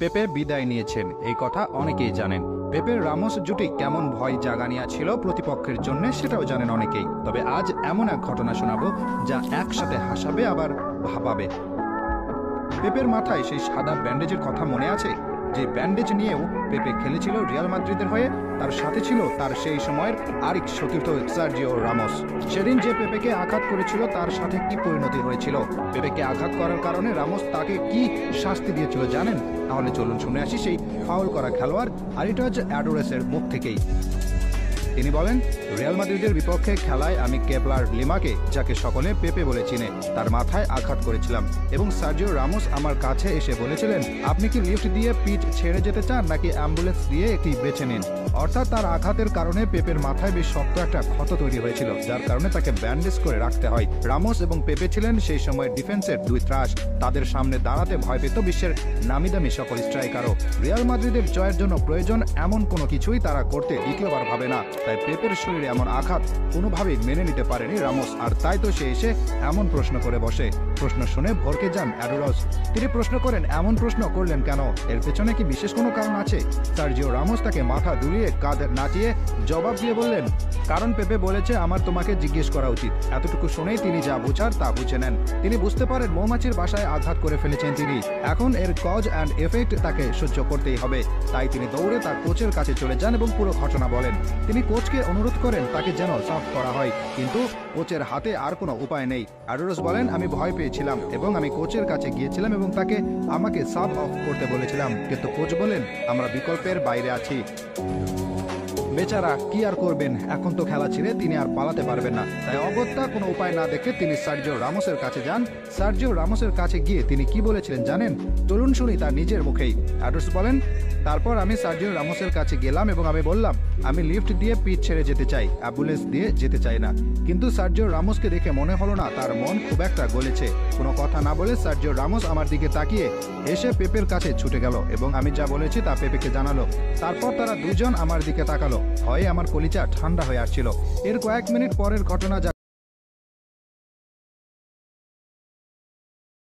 পেপে বিদায় নিয়েছেন এই কথা অনেকেই জানেন। পেপের রামোস জুটি কেমন ভয় জাগানিয়া ছিল প্রতিপক্ষের জন্য সেটাও জানেন অনেকেই। তবে আজ এমন এক ঘটনা শোনাবো যা একসাথে হাসাবে আবার ভাবাবে। পেপের মাথায় সেই সাদা ব্যান্ডেজের কথা মনে আছে? যে ব্যান্ডেজ নিয়েও পেপে খেলেছিল রিয়াল মাদ্রিদের হয়ে। তার সাথে ছিল তার সেই সময়ের আরেক সতীর্থ সার্জিও রামোস। সেদিন যে পেপেকে আঘাত করেছিল তার সাথে কি পরিণতি হয়েছিল, পেপেকে আঘাত করার কারণে রামোস তাকে কি শাস্তি দিয়েছিল জানেন? তাহলে চলুন শুনে আসি সেই ফাউল করা খেলোয়াড় আরিটাজ অ্যাডোরেসের মুখ থেকেই। তিনি বলেন, রিয়াল মাদ্রিদের বিপক্ষে খেলায় আমি কেপলার লিমাকে, যাকে সকলে পেপে বলে চিনে, তার মাথায় আঘাত করেছিলাম এবং সার্জিও রামোস আমার কাছে এসে বলেছিলেন, আপনি কি লিফট দিয়ে পিচ ছেড়ে যেতে চান নাকি অ্যাম্বুলেন্স দিয়ে একটি বেছে নিন। অর্থাৎ তার আঘাতের কারণে পেপের মাথায় বেশ শক্ত একটা ক্ষত তৈরি হয়েছিল, যার কারণে তাকে ব্যান্ডেজ করে রাখতে হয়। রামোস এবং পেপে ছিলেন সেই সময়ের ডিফেন্সের দুই ত্রাস। তাদের সামনে দাঁড়াতে ভয় পেত বিশ্বের নামিদামি সকল স্ট্রাইকারও। রিয়াল মাদ্রিদের জয়ের জন্য প্রয়োজন এমন কোনো কিছুই তারা করতে দ্বিতীয়বার ভাবে না। তাই পেপের শরীরে এমন আঘাত কোনোভাবেই মেনে নিতে পারেনি রামোস, আর তাই তো সে এসে এমন প্রশ্ন করে বসে। প্রশ্ন শুনে ভরকে যান অ্যাডোরস। তিনি প্রশ্ন করেন, এমন প্রশ্ন করলেন কেন? এর পেছনে কি বিশেষ কোনো কারণ আছে? সার্জিও রামোস তাকে মাথা দুলিয়ে কাঁধ নাচিয়ে জবাব দিয়ে বললেন, কারণ পেপে বলেছে আমার তোমাকে জিজ্ঞেস করা উচিত। এতটুকু শুনেই তিনি যা বোঝার তা বুঝে নেন। তিনি বুঝতে পারেন মৌমাছির বাসায় আঘাত করে ফেলেছেন তিনি, এখন এর কজ অ্যান্ড এফেক্ট তাকে সহ্য করতেই হবে। তাই তিনি দৌড়ে তার কোচের কাছে চলে যান এবং পুরো ঘটনা বলেন। তিনি কোচকে অনুরোধ করেন তাকে যেন সাফ করা হয়, কিন্তু কোচের হাতে আর কোনো উপায় নেই। অ্যাডোরস বলেন, আমি ভয় পেয়েছিলাম এবং আমি কোচের কাছে গিয়েছিলাম এবং তাকে আমাকে সাফ অফ করতে বলেছিলাম, কিন্তু কোচ বলেন আমরা বিকল্পের বাইরে আছি। বেচারা কি আর করবেন, এখন তো খেলা ছেড়ে তিনি আর পালাতে পারবেন না। তাই অগত্যা কোনো উপায় না দেখে তিনি সার্জিও রামোসের কাছে যান। সার্জিও রামোসের কাছে গিয়ে তিনি কি বলেছিলেন জানেন? চলুন শুনি তার নিজের মুখেই। অ্যাডোরস বলেন, তারপর আমি সার্জিও রামোসের কাছে গেলাম এবং আমি বললাম আমি লিফট দিয়ে পিচ ছেড়ে যেতে চাই, অ্যাম্বুলেন্স দিয়ে যেতে চাই না। কিন্তু সার্জিও রামোসকে দেখে মনে হলো না তার মন খুব একটা গলেছে। কোনো কথা না বলে সার্জিও রামোস আমার দিকে তাকিয়ে এসে পেপের কাছে ছুটে গেল এবং আমি যা বলেছি তা পেপেকে জানালো। তারপর তারা দুজন আমার দিকে তাকালো। ভয়ে আমার কলিজা ঠান্ডা হয়ে আসছিল। এর কয়েক মিনিট পরের ঘটনা